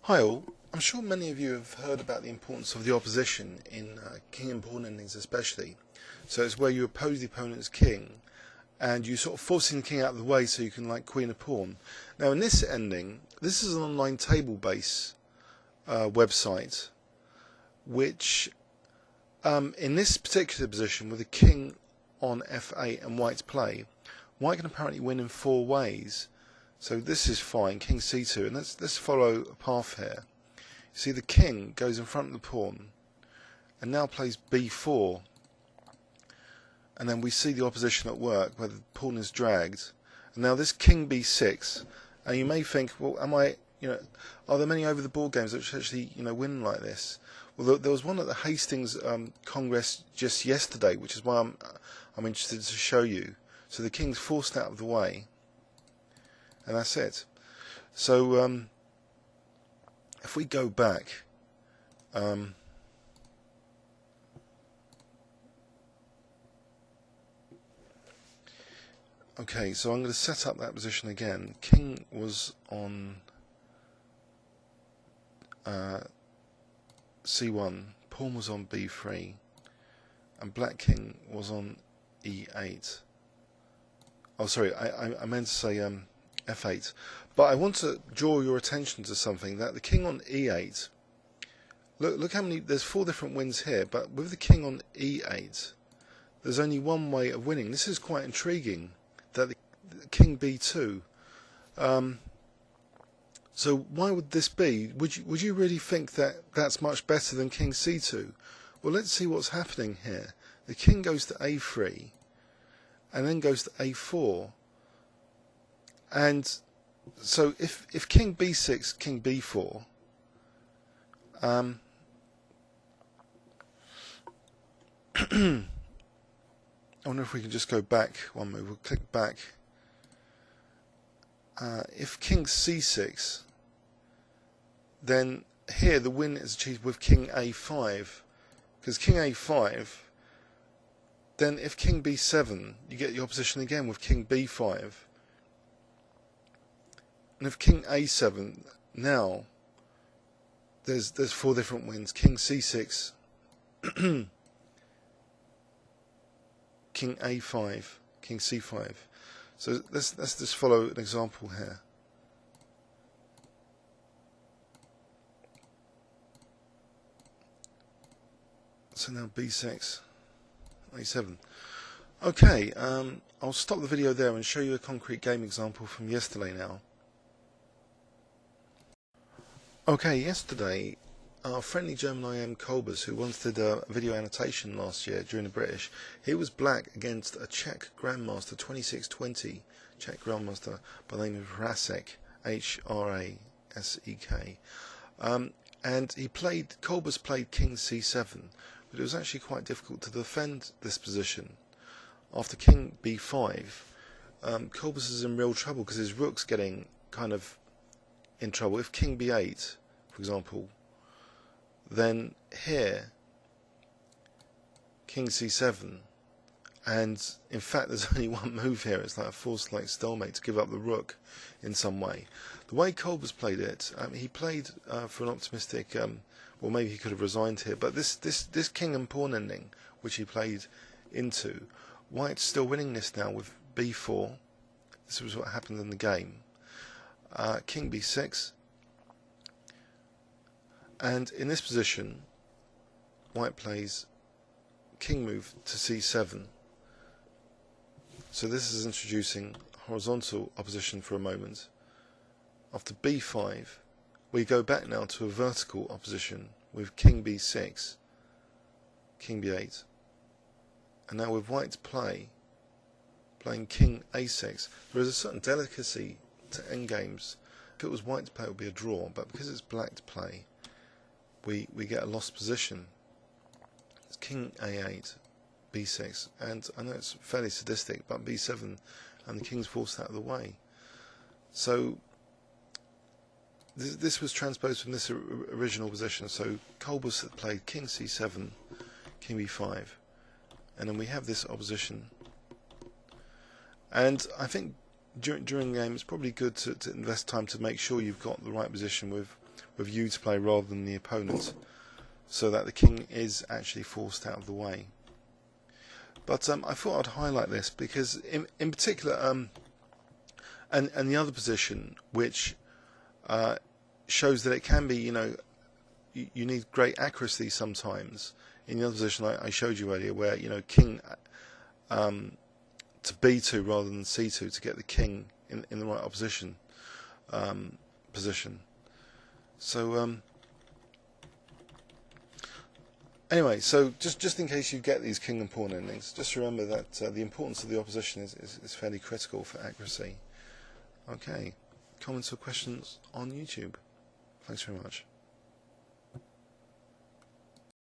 Hi all, I'm sure many of you have heard about the importance of the opposition in king and pawn endings especially. So it's where you oppose the opponent's king and you sort of forcing the king out of the way so you can like queen a pawn. Now in this ending, this is an online table base website which in this particular position with the king on f8 and white's play, white can apparently win in 4 ways. So this is fine, king c2, and let's follow a path here. You see the king goes in front of the pawn and now plays b4, and then we see the opposition at work where the pawn is dragged, and now this king b6, and you may think, well, are there many over the board games which actually win like this? Well, there was one at the Hastings Congress just yesterday, which is why I'm interested to show you. So the king's forced out of the way, and that's it. So if we go back, okay, so I'm going to set up that position again. King was on c1, pawn was on b3, and black king was on e8. Oh, sorry, I meant to say f8. But I want to draw your attention to something, that the king on e8, look how many, there's 4 different wins here, but with the king on e8, there's only one way of winning. This is quite intriguing, that the king b2. So why would this be? Would you really think that that's much better than king c2? Well, let's see what's happening here. The king goes to a3, and then goes to a4. And so if king b6, king b4, I wonder if we can just go back one move. We'll click back. If king c6, then here the win is achieved with king a5, because king a5, then if king b7, you get the opposition again with king b5. And if king a7, now there's 4 different wins. King c6, king a5, king c5. So let's just follow an example here. So now b6, a7. Okay, I'll stop the video there and show you a concrete game example from yesterday now. Okay, yesterday our friendly German IM Kolbers, who once did a video annotation last year during the British, he was black against a Czech Grandmaster 2620, Czech Grandmaster by the name of Hrasek, H-R-A-S-E-K. And Kolbers played king c7, but it was actually quite difficult to defend this position. After king b5, Kolbers is in real trouble because his rook's getting kind of in trouble. If king b8, for example, then here king c7, and in fact there's only one move here. It's like a forced like stalemate to give up the rook in some way. The way Kolbers played it, he played for an optimistic, well, maybe he could have resigned here, but this king and pawn ending which he played into, white's still winning this now with b4. This was what happened in the game. King b6, and in this position white plays king move to c7. So this is introducing horizontal opposition for a moment. After b5 we go back now to a vertical opposition with king b6, king b8, and now with white's playing king a6. There is a certain delicacy to endgames. If it was white to play it would be a draw, but because it's black to play we get a lost position. It's king a8, b6, and I know it's fairly sadistic, but b7, and the king's forced out of the way. So this was transposed from this original position. So Kolbers had played king c7, king b5, and then we have this opposition. And I think during the game it's probably good to invest time to make sure you've got the right position with with you to play rather than the opponent, so that the king is actually forced out of the way. But I thought I'd highlight this because, in particular, and the other position, which shows that it can be, you need great accuracy sometimes. In the other position I showed you earlier, where king to b2 rather than c2 to get the king in the right opposition position. So anyway, so just in case you get these king and pawn endings, just remember that the importance of the opposition is fairly critical for accuracy. Okay, comments or questions on YouTube? Thanks very much.